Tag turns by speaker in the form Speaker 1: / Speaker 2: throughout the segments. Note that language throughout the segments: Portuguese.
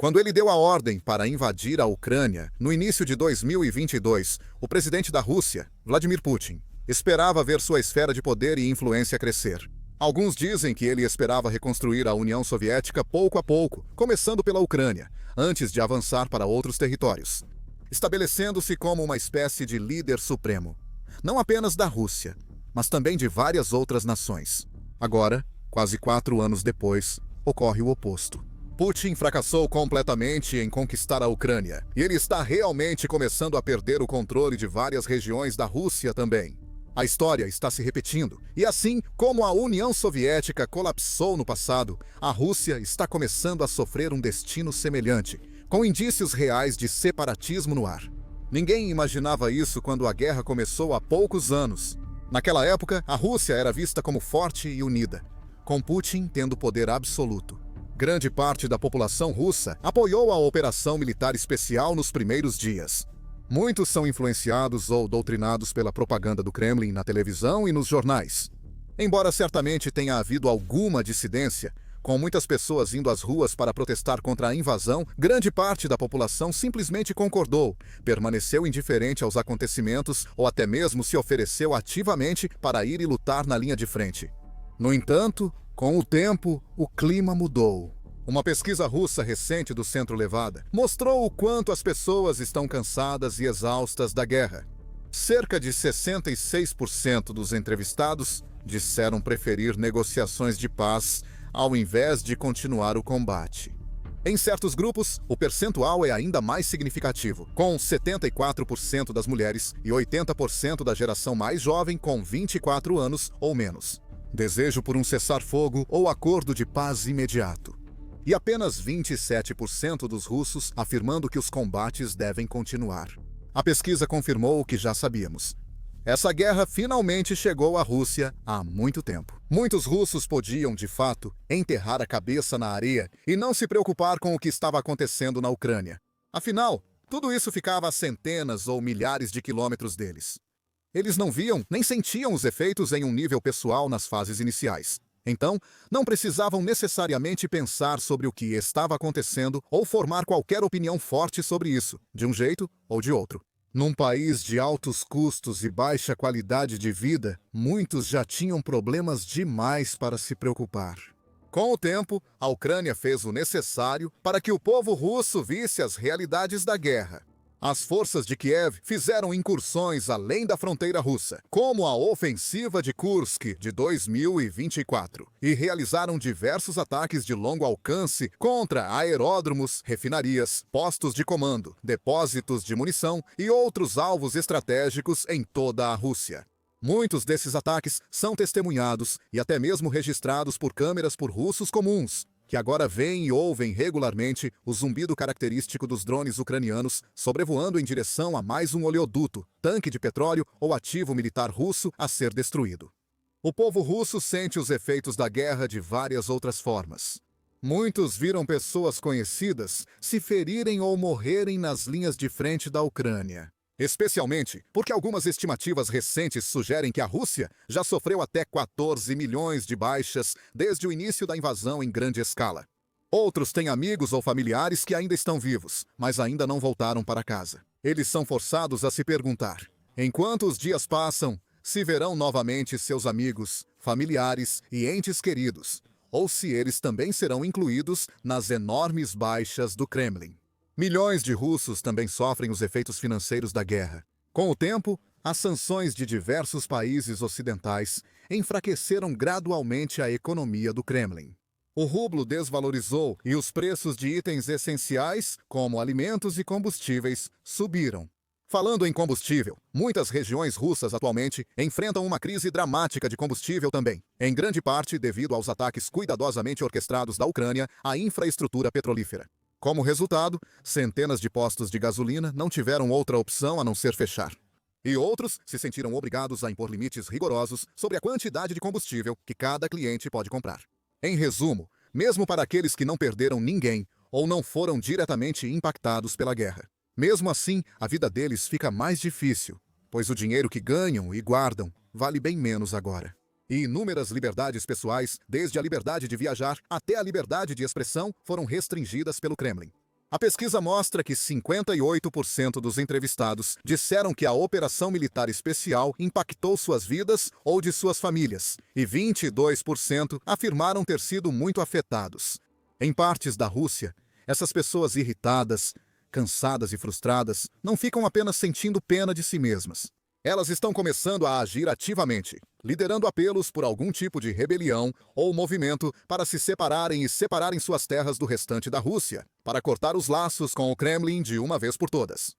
Speaker 1: Quando ele deu a ordem para invadir a Ucrânia, no início de 2022, o presidente da Rússia, Vladimir Putin, esperava ver sua esfera de poder e influência crescer. Alguns dizem que ele esperava reconstruir a União Soviética pouco a pouco, começando pela Ucrânia, antes de avançar para outros territórios, estabelecendo-se como uma espécie de líder supremo, não apenas da Rússia, mas também de várias outras nações. Agora, quase 4 anos depois, ocorre o oposto. Putin fracassou completamente em conquistar a Ucrânia, e ele está realmente começando a perder o controle de várias regiões da Rússia também. A história está se repetindo, e assim como a União Soviética colapsou no passado, a Rússia está começando a sofrer um destino semelhante, com indícios reais de separatismo no ar. Ninguém imaginava isso quando a guerra começou há poucos anos. Naquela época, a Rússia era vista como forte e unida, com Putin tendo poder absoluto. Grande parte da população russa apoiou a operação militar especial nos primeiros dias. Muitos são influenciados ou doutrinados pela propaganda do Kremlin na televisão e nos jornais. Embora certamente tenha havido alguma dissidência, com muitas pessoas indo às ruas para protestar contra a invasão, grande parte da população simplesmente concordou, permaneceu indiferente aos acontecimentos ou até mesmo se ofereceu ativamente para ir e lutar na linha de frente. No entanto, com o tempo, o clima mudou. Uma pesquisa russa recente do Centro Levada mostrou o quanto as pessoas estão cansadas e exaustas da guerra. Cerca de 66% dos entrevistados disseram preferir negociações de paz ao invés de continuar o combate. Em certos grupos, o percentual é ainda mais significativo, com 74% das mulheres e 80% da geração mais jovem com 24 anos ou menos. Desejo por um cessar-fogo ou acordo de paz imediato. E apenas 27% dos russos afirmando que os combates devem continuar. A pesquisa confirmou o que já sabíamos. Essa guerra finalmente chegou à Rússia há muito tempo. Muitos russos podiam, de fato, enterrar a cabeça na areia e não se preocupar com o que estava acontecendo na Ucrânia. Afinal, tudo isso ficava a centenas ou milhares de quilômetros deles. Eles não viam nem sentiam os efeitos em um nível pessoal nas fases iniciais. Então, não precisavam necessariamente pensar sobre o que estava acontecendo ou formar qualquer opinião forte sobre isso, de um jeito ou de outro. Num país de altos custos e baixa qualidade de vida, muitos já tinham problemas demais para se preocupar. Com o tempo, a Ucrânia fez o necessário para que o povo russo visse as realidades da guerra. As forças de Kiev fizeram incursões além da fronteira russa, como a ofensiva de Kursk de 2024, e realizaram diversos ataques de longo alcance contra aeródromos, refinarias, postos de comando, depósitos de munição e outros alvos estratégicos em toda a Rússia. Muitos desses ataques são testemunhados e até mesmo registrados por câmeras por russos comuns, que agora veem e ouvem regularmente o zumbido característico dos drones ucranianos sobrevoando em direção a mais um oleoduto, tanque de petróleo ou ativo militar russo a ser destruído. O povo russo sente os efeitos da guerra de várias outras formas. Muitos viram pessoas conhecidas se ferirem ou morrerem nas linhas de frente da Ucrânia. Especialmente porque algumas estimativas recentes sugerem que a Rússia já sofreu até 14 milhões de baixas desde o início da invasão em grande escala. Outros têm amigos ou familiares que ainda estão vivos, mas ainda não voltaram para casa. Eles são forçados a se perguntar, enquanto os dias passam, se verão novamente seus amigos, familiares e entes queridos, ou se eles também serão incluídos nas enormes baixas do Kremlin. Milhões de russos também sofrem os efeitos financeiros da guerra. Com o tempo, as sanções de diversos países ocidentais enfraqueceram gradualmente a economia do Kremlin. O rublo desvalorizou e os preços de itens essenciais, como alimentos e combustíveis, subiram. Falando em combustível, muitas regiões russas atualmente enfrentam uma crise dramática de combustível também, em grande parte devido aos ataques cuidadosamente orquestrados da Ucrânia à infraestrutura petrolífera. Como resultado, centenas de postos de gasolina não tiveram outra opção a não ser fechar. E outros se sentiram obrigados a impor limites rigorosos sobre a quantidade de combustível que cada cliente pode comprar. Em resumo, mesmo para aqueles que não perderam ninguém ou não foram diretamente impactados pela guerra, mesmo assim, a vida deles fica mais difícil, pois o dinheiro que ganham e guardam vale bem menos agora. E inúmeras liberdades pessoais, desde a liberdade de viajar até a liberdade de expressão, foram restringidas pelo Kremlin. A pesquisa mostra que 58% dos entrevistados disseram que a operação militar especial impactou suas vidas ou de suas famílias, e 22% afirmaram ter sido muito afetados. Em partes da Rússia, essas pessoas irritadas, cansadas e frustradas não ficam apenas sentindo pena de si mesmas. Elas estão começando a agir ativamente, liderando apelos por algum tipo de rebelião ou movimento para se separarem e separarem suas terras do restante da Rússia, para cortar os laços com o Kremlin de uma vez por todas.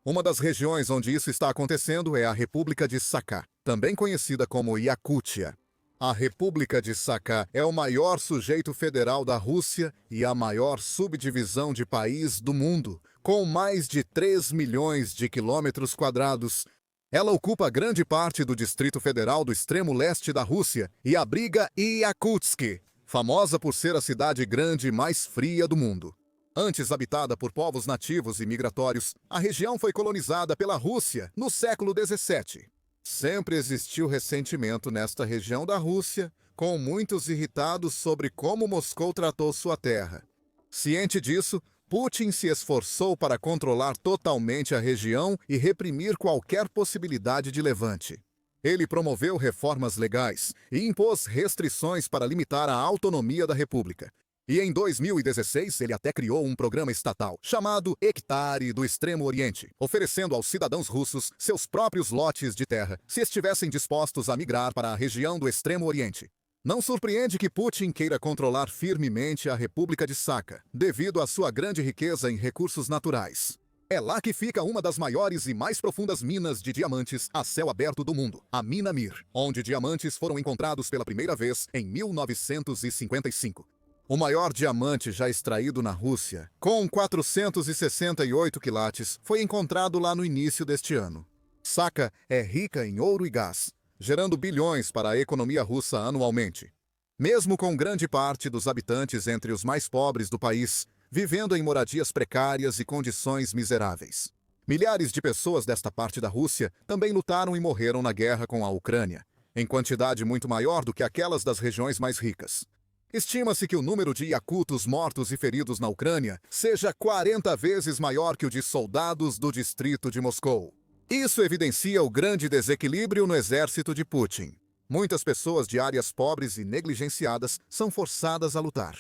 Speaker 1: Uma das regiões onde isso está acontecendo é a República de Sakha, também conhecida como Iacútia. A República de Sakha é o maior sujeito federal da Rússia e a maior subdivisão de país do mundo, com mais de 3 milhões de quilômetros quadrados. Ela ocupa grande parte do Distrito Federal do extremo leste da Rússia e abriga Iakutsk, famosa por ser a cidade grande mais fria do mundo. Antes habitada por povos nativos e migratórios, a região foi colonizada pela Rússia no século XVII. Sempre existiu ressentimento nesta região da Rússia, com muitos irritados sobre como Moscou tratou sua terra. Ciente disso, Putin se esforçou para controlar totalmente a região e reprimir qualquer possibilidade de levante. Ele promoveu reformas legais e impôs restrições para limitar a autonomia da República. E em 2016, ele até criou um programa estatal chamado Hectare do Extremo Oriente, oferecendo aos cidadãos russos seus próprios lotes de terra, se estivessem dispostos a migrar para a região do Extremo Oriente. Não surpreende que Putin queira controlar firmemente a República de Sakha, devido à sua grande riqueza em recursos naturais. É lá que fica uma das maiores e mais profundas minas de diamantes a céu aberto do mundo, a Mina Mir, onde diamantes foram encontrados pela primeira vez em 1955. O maior diamante já extraído na Rússia, com 468 quilates, foi encontrado lá no início deste ano. Sakha é rica em ouro e gás, gerando bilhões para a economia russa anualmente. Mesmo com grande parte dos habitantes entre os mais pobres do país, vivendo em moradias precárias e condições miseráveis. Milhares de pessoas desta parte da Rússia também lutaram e morreram na guerra com a Ucrânia, em quantidade muito maior do que aquelas das regiões mais ricas. Estima-se que o número de iacutos mortos e feridos na Ucrânia seja 40 vezes maior que o de soldados do distrito de Moscou. Isso evidencia o grande desequilíbrio no exército de Putin. Muitas pessoas de áreas pobres e negligenciadas são forçadas a lutar,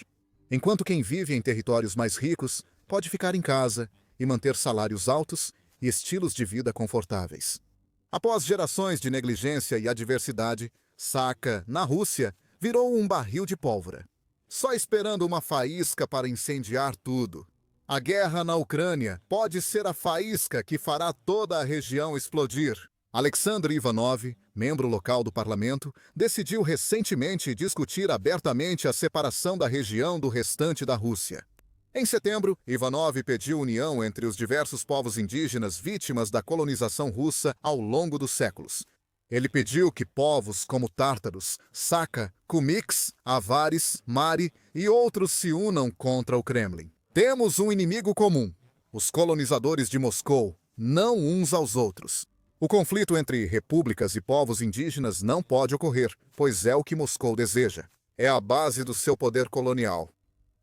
Speaker 1: enquanto quem vive em territórios mais ricos pode ficar em casa e manter salários altos e estilos de vida confortáveis. Após gerações de negligência e adversidade, Sakha, na Rússia, virou um barril de pólvora, só esperando uma faísca para incendiar tudo. A guerra na Ucrânia pode ser a faísca que fará toda a região explodir. Alexander Ivanov, membro local do parlamento, decidiu recentemente discutir abertamente a separação da região do restante da Rússia. Em setembro, Ivanov pediu união entre os diversos povos indígenas vítimas da colonização russa ao longo dos séculos. Ele pediu que povos como tártaros, Sakha, Kumiks, Avares, Mari e outros se unam contra o Kremlin. Temos um inimigo comum, os colonizadores de Moscou, não uns aos outros. O conflito entre repúblicas e povos indígenas não pode ocorrer, pois é o que Moscou deseja. É a base do seu poder colonial.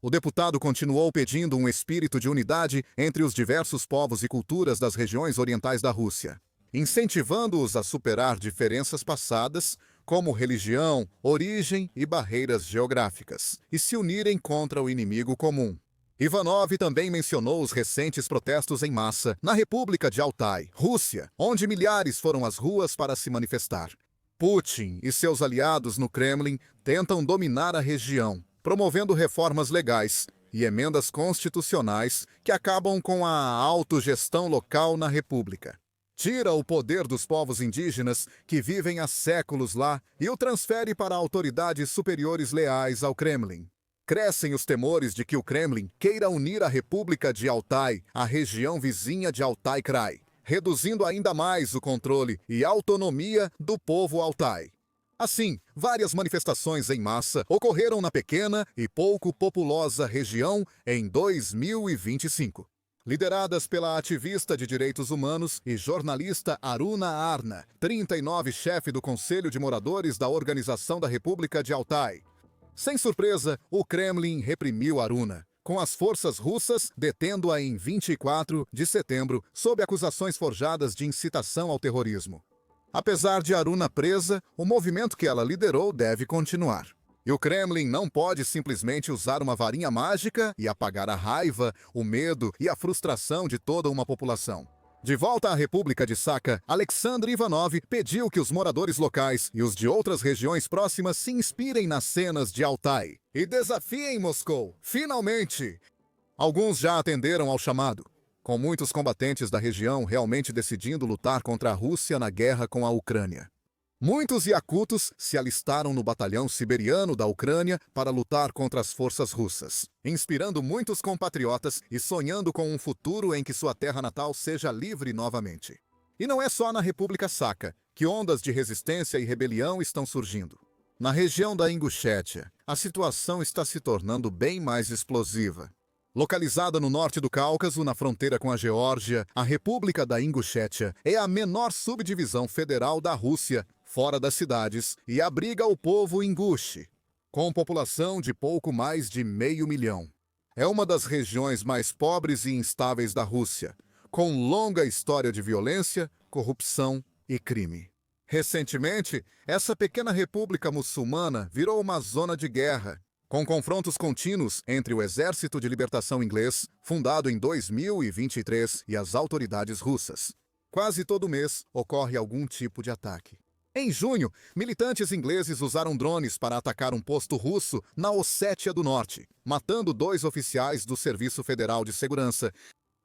Speaker 1: O deputado continuou pedindo um espírito de unidade entre os diversos povos e culturas das regiões orientais da Rússia, incentivando-os a superar diferenças passadas, como religião, origem e barreiras geográficas, e se unirem contra o inimigo comum. Ivanov também mencionou os recentes protestos em massa na República de Altai, Rússia, onde milhares foram às ruas para se manifestar. Putin e seus aliados no Kremlin tentam dominar a região, promovendo reformas legais e emendas constitucionais que acabam com a autogestão local na República. Tira o poder dos povos indígenas que vivem há séculos lá e o transfere para autoridades superiores leais ao Kremlin. Crescem os temores de que o Kremlin queira unir a República de Altai à região vizinha de Altai Krai, reduzindo ainda mais o controle e autonomia do povo Altai. Assim, várias manifestações em massa ocorreram na pequena e pouco populosa região em 2025. Lideradas pela ativista de direitos humanos e jornalista Aruna Arna, 39 chefe do Conselho de Moradores da Organização da República de Altai. Sem surpresa, o Kremlin reprimiu Aruna, com as forças russas detendo-a em 24 de setembro sob acusações forjadas de incitação ao terrorismo. Apesar de Aruna presa, o movimento que ela liderou deve continuar. E o Kremlin não pode simplesmente usar uma varinha mágica e apagar a raiva, o medo e a frustração de toda uma população. De volta à República de Sakha, Alexander Ivanov pediu que os moradores locais e os de outras regiões próximas se inspirem nas cenas de Altai e desafiem Moscou, finalmente! Alguns já atenderam ao chamado, com muitos combatentes da região realmente decidindo lutar contra a Rússia na guerra com a Ucrânia. Muitos iacutos se alistaram no batalhão siberiano da Ucrânia para lutar contra as forças russas, inspirando muitos compatriotas e sonhando com um futuro em que sua terra natal seja livre novamente. E não é só na República Sakha que ondas de resistência e rebelião estão surgindo. Na região da Ingushétia, a situação está se tornando bem mais explosiva. Localizada no norte do Cáucaso, na fronteira com a Geórgia, a República da Ingushétia é a menor subdivisão federal da Rússia, fora das cidades, e abriga o povo inguxe, com população de pouco mais de 500 mil. É uma das regiões mais pobres e instáveis da Rússia, com longa história de violência, corrupção e crime. Recentemente, essa pequena república muçulmana virou uma zona de guerra, com confrontos contínuos entre o Exército de Libertação Inglês, fundado em 2023, e as autoridades russas. Quase todo mês ocorre algum tipo de ataque. Em junho, militantes ingleses usaram drones para atacar um posto russo na Ossétia do Norte, matando 2 oficiais do Serviço Federal de Segurança.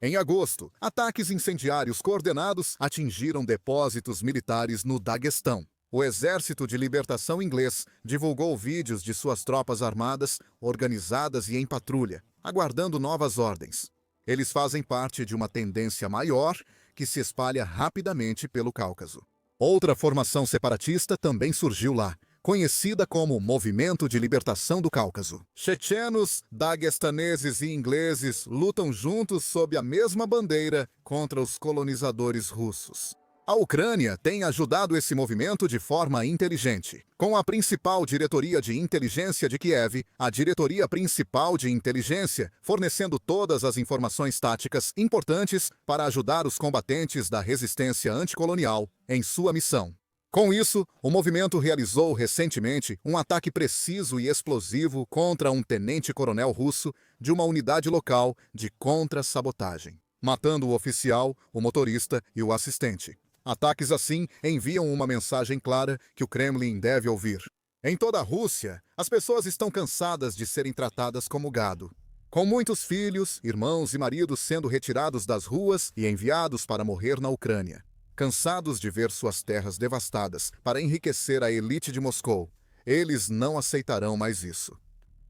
Speaker 1: Em agosto, ataques incendiários coordenados atingiram depósitos militares no Daguestão. O Exército de Libertação Inglês divulgou vídeos de suas tropas armadas, organizadas e em patrulha, aguardando novas ordens. Eles fazem parte de uma tendência maior que se espalha rapidamente pelo Cáucaso. Outra formação separatista também surgiu lá, conhecida como Movimento de Libertação do Cáucaso. Chechenos, daguestaneses e ingleses lutam juntos sob a mesma bandeira contra os colonizadores russos. A Ucrânia tem ajudado esse movimento de forma inteligente. Com a principal diretoria de inteligência de Kiev, a diretoria principal de inteligência, fornecendo todas as informações táticas importantes para ajudar os combatentes da resistência anticolonial em sua missão. Com isso, o movimento realizou recentemente um ataque preciso e explosivo contra um tenente-coronel russo de uma unidade local de contra-sabotagem, matando o oficial, o motorista e o assistente. Ataques assim enviam uma mensagem clara que o Kremlin deve ouvir. Em toda a Rússia, as pessoas estão cansadas de serem tratadas como gado. Com muitos filhos, irmãos e maridos sendo retirados das ruas e enviados para morrer na Ucrânia. Cansados de ver suas terras devastadas para enriquecer a elite de Moscou, eles não aceitarão mais isso.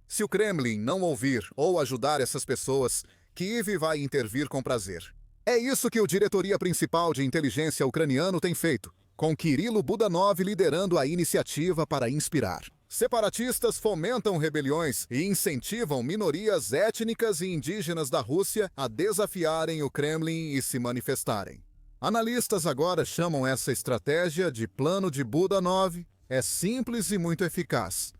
Speaker 1: Se o Kremlin não ouvir ou ajudar essas pessoas, Kiev vai intervir com prazer. É isso que o Diretoria Principal de Inteligência Ucraniano tem feito, com Kirilo Budanov liderando a iniciativa para inspirar. Separatistas fomentam rebeliões e incentivam minorias étnicas e indígenas da Rússia a desafiarem o Kremlin e se manifestarem. Analistas agora chamam essa estratégia de Plano de Budanov. É simples e muito eficaz.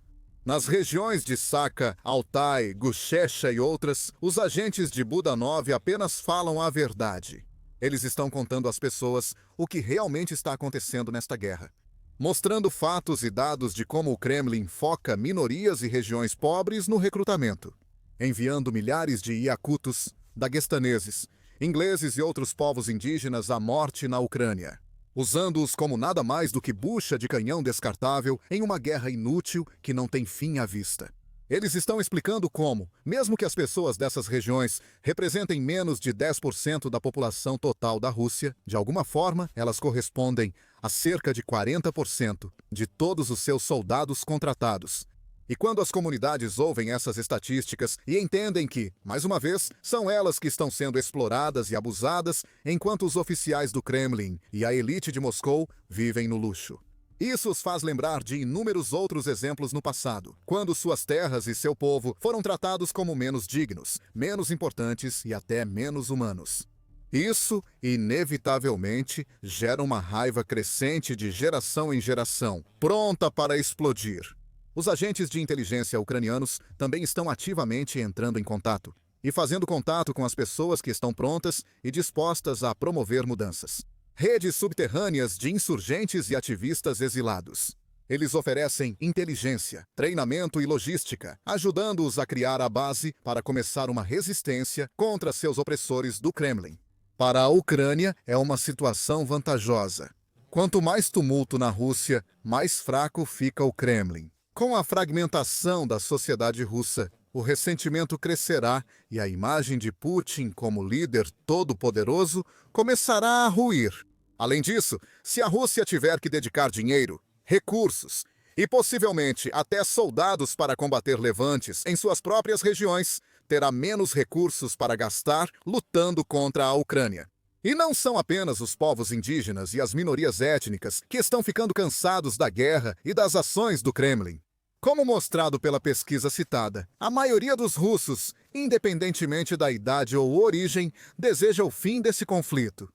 Speaker 1: Nas regiões de Sakha, Altai, Gushecha e outras, os agentes de Budanov apenas falam a verdade. Eles estão contando às pessoas o que realmente está acontecendo nesta guerra, mostrando fatos e dados de como o Kremlin foca minorias e regiões pobres no recrutamento, enviando milhares de iacutos, daguestaneses, ingleses e outros povos indígenas à morte na Ucrânia, usando-os como nada mais do que bucha de canhão descartável em uma guerra inútil que não tem fim à vista. Eles estão explicando como, mesmo que as pessoas dessas regiões representem menos de 10% da população total da Rússia, de alguma forma elas correspondem a cerca de 40% de todos os seus soldados contratados. E quando as comunidades ouvem essas estatísticas e entendem que, mais uma vez, são elas que estão sendo exploradas e abusadas, enquanto os oficiais do Kremlin e a elite de Moscou vivem no luxo. Isso os faz lembrar de inúmeros outros exemplos no passado, quando suas terras e seu povo foram tratados como menos dignos, menos importantes e até menos humanos. Isso, inevitavelmente, gera uma raiva crescente de geração em geração, pronta para explodir. Os agentes de inteligência ucranianos também estão ativamente entrando em contato, e fazendo contato com as pessoas que estão prontas e dispostas a promover mudanças. Redes subterrâneas de insurgentes e ativistas exilados. Eles oferecem inteligência, treinamento e logística, ajudando-os a criar a base para começar uma resistência contra seus opressores do Kremlin. Para a Ucrânia, é uma situação vantajosa. Quanto mais tumulto na Rússia, mais fraco fica o Kremlin. Com a fragmentação da sociedade russa, o ressentimento crescerá e a imagem de Putin como líder todo-poderoso começará a ruir. Além disso, se a Rússia tiver que dedicar dinheiro, recursos e possivelmente até soldados para combater levantes em suas próprias regiões, terá menos recursos para gastar lutando contra a Ucrânia. E não são apenas os povos indígenas e as minorias étnicas que estão ficando cansados da guerra e das ações do Kremlin. Como mostrado pela pesquisa citada, a maioria dos russos, independentemente da idade ou origem, deseja o fim desse conflito.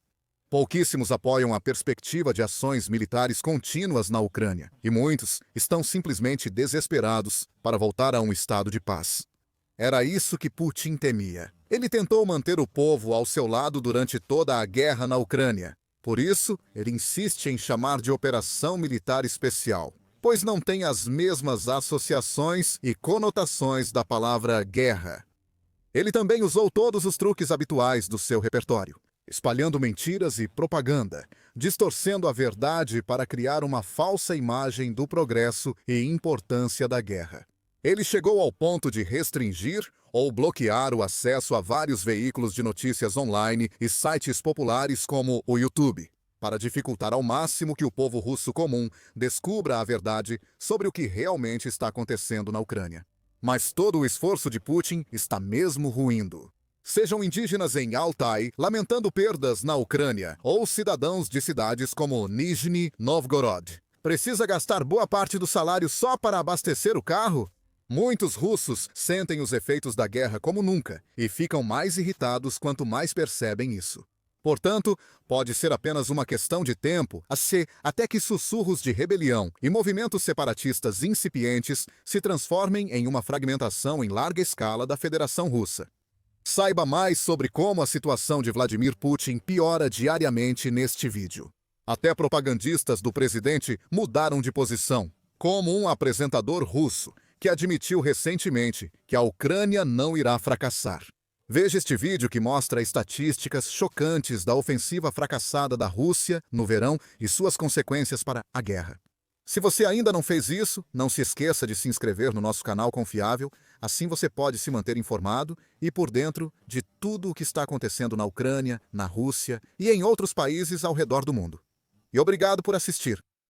Speaker 1: Pouquíssimos apoiam a perspectiva de ações militares contínuas na Ucrânia, e muitos estão simplesmente desesperados para voltar a um estado de paz. Era isso que Putin temia. Ele tentou manter o povo ao seu lado durante toda a guerra na Ucrânia. Por isso, ele insiste em chamar de Operação Militar Especial, pois não tem as mesmas associações e conotações da palavra guerra. Ele também usou todos os truques habituais do seu repertório, espalhando mentiras e propaganda, distorcendo a verdade para criar uma falsa imagem do progresso e importância da guerra. Ele chegou ao ponto de restringir ou bloquear o acesso a vários veículos de notícias online e sites populares como o YouTube, para dificultar ao máximo que o povo russo comum descubra a verdade sobre o que realmente está acontecendo na Ucrânia. Mas todo o esforço de Putin está mesmo ruindo. Sejam indígenas em Altai lamentando perdas na Ucrânia ou cidadãos de cidades como Nizhny Novgorod. Precisa gastar boa parte do salário só para abastecer o carro? Muitos russos sentem os efeitos da guerra como nunca e ficam mais irritados quanto mais percebem isso. Portanto, pode ser apenas uma questão de tempo até que sussurros de rebelião e movimentos separatistas incipientes se transformem em uma fragmentação em larga escala da Federação Russa. Saiba mais sobre como a situação de Vladimir Putin piora diariamente neste vídeo. Até propagandistas do presidente mudaram de posição, como um apresentador russo que admitiu recentemente que a Ucrânia não irá fracassar. Veja este vídeo que mostra estatísticas chocantes da ofensiva fracassada da Rússia no verão e suas consequências para a guerra. Se você ainda não fez isso, não se esqueça de se inscrever no nosso canal confiável, assim você pode se manter informado e por dentro de tudo o que está acontecendo na Ucrânia, na Rússia e em outros países ao redor do mundo. E obrigado por assistir.